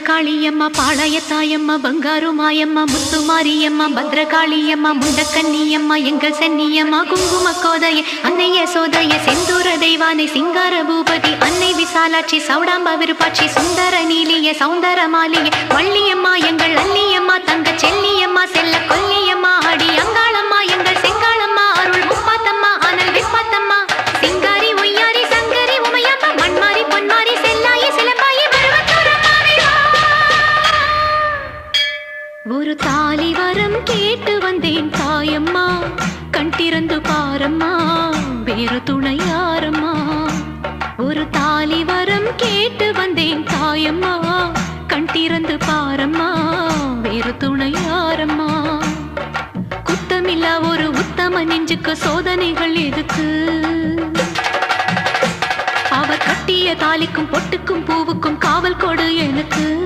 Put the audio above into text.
காளியம்மா பாளையத்தாயம்மா பங்காரு மாயம்மா முத்துமாரியம்மா பத்ரகாளியம்மா முண்டக்கன்னியம்மா எங்கள் சென்னியம்மா குங்கும கோதைய அன்னைய சோதைய செந்தூர தெய்வானை சிங்கார பூபதி அன்னை விசாலாட்சி சௌடாம்பா விருப்பாட்சி சுந்தர நீலிய சௌந்தர மாலிய வள்ளியம்மா எங்கள் அல்லியம்மா தங்க செல்லியம்மா செல்ல கொல்லியம்மா அடி அங்காளம்மா எங்கள் செங்காளம்மா அருள் முப்பாத்தம்மா அனல் விப்பாத்தம்மா சிங்காரி ஒய்யாரி சங்கரி உமையப்பா மண்மாரி பொன்மாரி செல்லாயி சிலம்பாயி ஒரு தாலி வரம் கேட்டு வந்தேன் தாயம்மா கண் திறந்து பாரம்மா வேறு துணையாரம்மா ஒரு தாலி வரம் கேட்டு வந்தேன் தாயம்மா கண் திறந்து பாரம்மா வேறு துணையாரம்மா குத்தமில்லா ஒரு உத்தம நெஞ்சுக்கு சோதனைகள் எதுக்கு அவர் கட்டிய தாலிக்கும் பொட்டுக்கும் பூவுக்கும் காவல் கொடு எனக்கு